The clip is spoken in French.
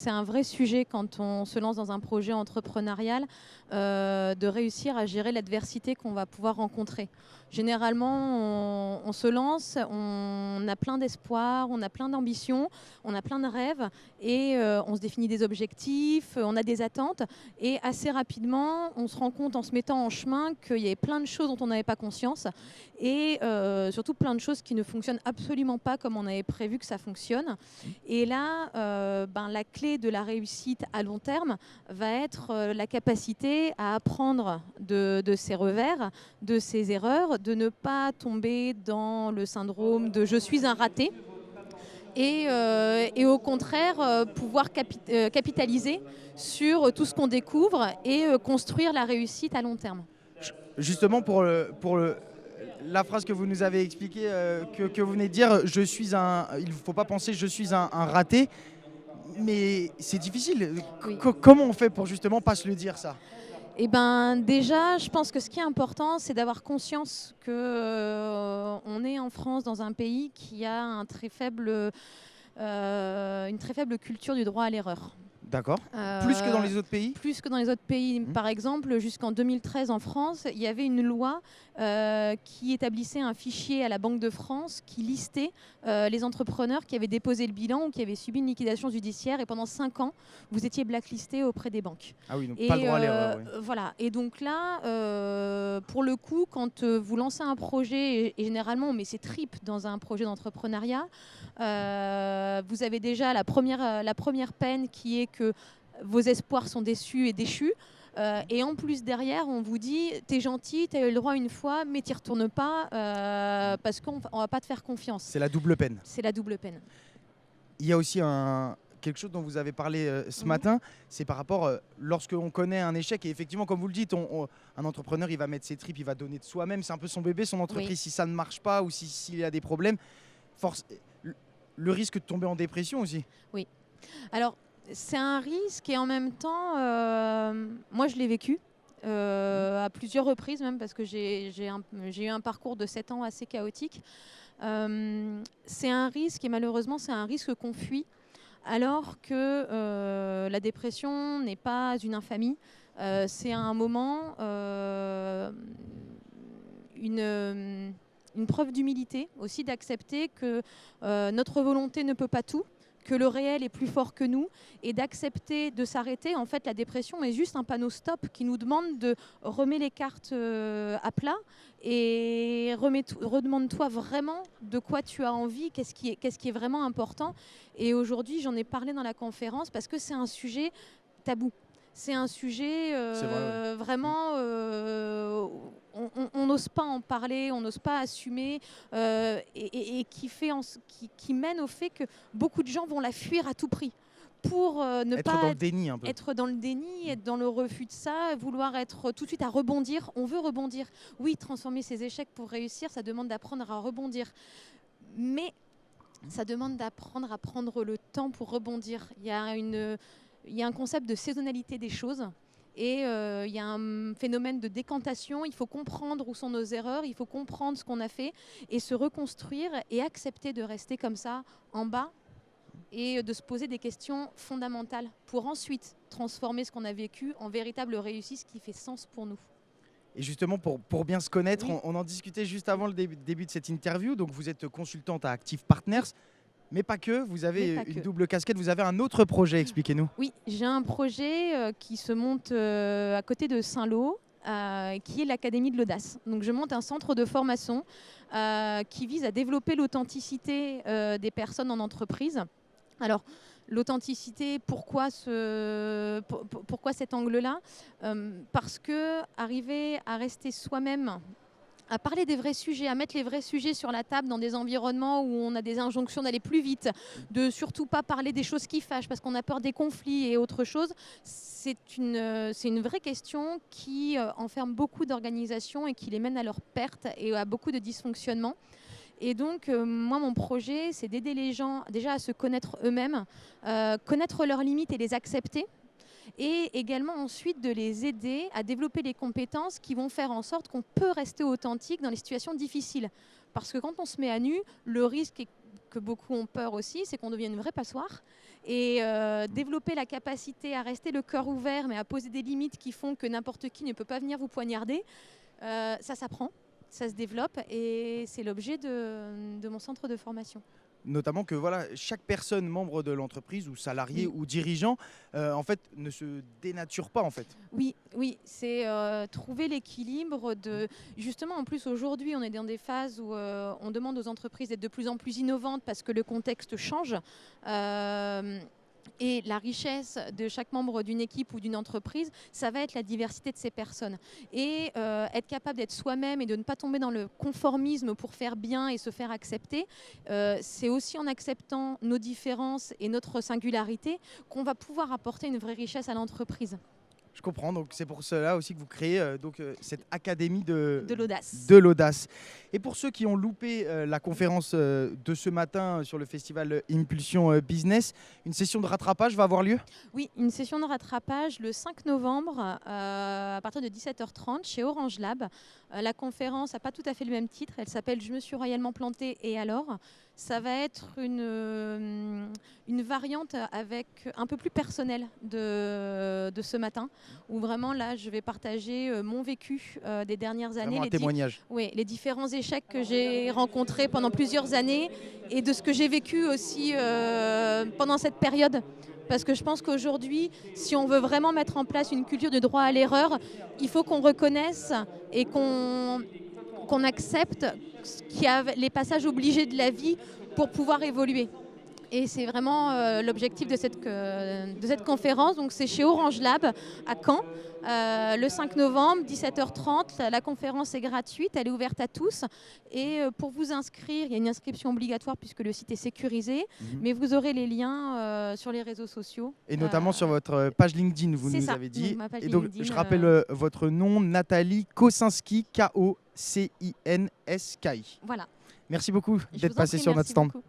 C'est un vrai sujet quand on se lance dans un projet entrepreneurial, de réussir à gérer l'adversité qu'on va pouvoir rencontrer. Généralement, on se lance, on a plein d'espoir, on a plein d'ambitions, on a plein de rêves et on se définit des objectifs, on a des attentes et assez rapidement, on se rend compte en se mettant en chemin qu'il y avait plein de choses dont on n'avait pas conscience et surtout plein de choses qui ne fonctionnent absolument pas comme on avait prévu que ça fonctionne. Et là, la clé de la réussite à long terme va être la capacité à apprendre de ses revers, de ses erreurs, de ne pas tomber dans le syndrome de « je suis un raté » et au contraire pouvoir capitaliser sur tout ce qu'on découvre et construire la réussite à long terme. Justement, la phrase que vous nous avez expliquée, que vous venez de dire, il ne faut pas penser je suis un raté, mais c'est difficile. Oui. Comment on fait pour justement pas se le dire ça? Eh ben, déjà, je pense que ce qui est important, c'est d'avoir conscience que on est en France dans un pays qui a une très faible culture du droit à l'erreur. D'accord. Plus que dans les autres pays? Plus que dans les autres pays. Mmh. Par exemple, jusqu'en 2013 en France, il y avait une loi qui établissait un fichier à la Banque de France qui listait les entrepreneurs qui avaient déposé le bilan ou qui avaient subi une liquidation judiciaire. Et pendant 5 ans, vous étiez blacklisté auprès des banques. Ah oui, donc Et pas le droit à l'erreur. Oui. voilà. Et donc là, pour le coup, quand vous lancez un projet, et généralement on met ses tripes dans un projet d'entrepreneuriat, vous avez déjà la première peine qui est que vos espoirs sont déçus et déchus. Et en plus, derrière, on vous dit t'es gentil, t'as eu le droit une fois, mais t'y retournes pas parce qu'on va pas te faire confiance. C'est la double peine. C'est la double peine. Il y a aussi quelque chose dont vous avez parlé ce matin, c'est par rapport, lorsque l'on connaît un échec, et effectivement, comme vous le dites, un entrepreneur, il va mettre ses tripes, il va donner de soi-même, c'est un peu son bébé, son entreprise. Oui. Si ça ne marche pas ou s'il y a des problèmes, le risque de tomber en dépression aussi. Oui. Alors, c'est un risque et en même temps, moi je l'ai vécu à plusieurs reprises même parce que j'ai eu un parcours de 7 ans assez chaotique. C'est un risque et malheureusement c'est un risque qu'on fuit alors que la dépression n'est pas une infamie. C'est à un moment une preuve d'humilité aussi, d'accepter que notre volonté ne peut pas tout, que le réel est plus fort que nous et d'accepter de s'arrêter. En fait, la dépression est juste un panneau stop qui nous demande de remettre les cartes à plat et redemande-toi vraiment de quoi tu as envie, qu'est-ce qui est vraiment important. Et aujourd'hui, j'en ai parlé dans la conférence parce que c'est un sujet tabou. C'est un sujet C'est vrai, oui. vraiment, on n'ose pas en parler, on n'ose pas assumer et qui mène au fait que beaucoup de gens vont la fuir à tout prix pour ne Être pas dans le déni un peu. être dans le déni, être dans le refus de ça, vouloir être tout de suite à rebondir. On veut rebondir. Oui, transformer ses échecs pour réussir, ça demande d'apprendre à rebondir. Mais ça demande d'apprendre à prendre le temps pour rebondir. Il y a un concept de saisonnalité des choses et il y a un phénomène de décantation. Il faut comprendre où sont nos erreurs, il faut comprendre ce qu'on a fait et se reconstruire et accepter de rester comme ça en bas et de se poser des questions fondamentales pour ensuite transformer ce qu'on a vécu en véritable réussite qui fait sens pour nous. Et justement, pour bien se connaître, Oui. on en discutait juste avant le début de cette interview. Donc, vous êtes consultante à Active Partners, mais pas que. Vous avez Mais pas une que. double casquette. Vous avez un autre projet, expliquez-nous. Oui, j'ai un projet qui se monte à côté de Saint-Lô, qui est l'Académie de l'Audace. Donc je monte un centre de formation qui vise à développer l'authenticité des personnes en entreprise. Alors, l'authenticité, pourquoi cet angle-là Parce que arriver à rester soi-même, à parler des vrais sujets, à mettre les vrais sujets sur la table dans des environnements où on a des injonctions d'aller plus vite, de surtout pas parler des choses qui fâchent parce qu'on a peur des conflits et autre chose, c'est une vraie question qui enferme beaucoup d'organisations et qui les mène à leur perte et à beaucoup de dysfonctionnements. Et donc, moi, mon projet, c'est d'aider les gens déjà à se connaître eux-mêmes, connaître leurs limites et les accepter, et également ensuite de les aider à développer les compétences qui vont faire en sorte qu'on peut rester authentique dans les situations difficiles. Parce que quand on se met à nu, le risque est que beaucoup ont peur aussi, c'est qu'on devienne une vraie passoire. Et développer la capacité à rester le cœur ouvert, mais à poser des limites qui font que n'importe qui ne peut pas venir vous poignarder, ça s'apprend, ça se développe et c'est l'objet de mon centre de formation. Notamment que voilà, chaque personne membre de l'entreprise ou salarié ou dirigeant en fait ne se dénature pas en fait. Oui, oui, c'est trouver l'équilibre de justement en plus aujourd'hui on est dans des phases où on demande aux entreprises d'être de plus en plus innovantes parce que le contexte change. Et la richesse de chaque membre d'une équipe ou d'une entreprise, ça va être la diversité de ces personnes. Et être capable d'être soi-même et de ne pas tomber dans le conformisme pour faire bien et se faire accepter, c'est aussi en acceptant nos différences et notre singularité qu'on va pouvoir apporter une vraie richesse à l'entreprise. Je comprends, donc c'est pour cela aussi que vous créez cette académie de l'audace. De l'audace. Et pour ceux qui ont loupé la conférence de ce matin sur le festival Impulsion Business, une session de rattrapage va avoir lieu ? Oui, une session de rattrapage le 5 novembre à partir de 17h30 chez Orange Lab. La conférence n'a pas tout à fait le même titre, elle s'appelle « Je me suis royalement plantée et alors ?» Ça va être une variante avec un peu plus personnelle de ce matin, où vraiment là je vais partager mon vécu des dernières années. Vraiment un témoignage. Oui, les différents échecs que j'ai rencontrés pendant plusieurs années et de ce que j'ai vécu aussi pendant cette période. Parce que je pense qu'aujourd'hui, si on veut vraiment mettre en place une culture de droit à l'erreur, il faut qu'on reconnaisse et qu'on accepte qu'il y a les passages obligés de la vie pour pouvoir évoluer. Et c'est vraiment l'objectif de cette conférence. Donc c'est chez Orange Lab à Caen, le 5 novembre, 17h30. La conférence est gratuite, elle est ouverte à tous. Et pour vous inscrire, il y a une inscription obligatoire puisque le site est sécurisé. Mais vous aurez les liens sur les réseaux sociaux. Et notamment sur votre page LinkedIn, vous nous avez dit. Donc, ma page et donc LinkedIn, je rappelle votre nom, Nathalie Kocinski, Kocinski. Voilà. Merci beaucoup d'être passé sur notre stand. Beaucoup.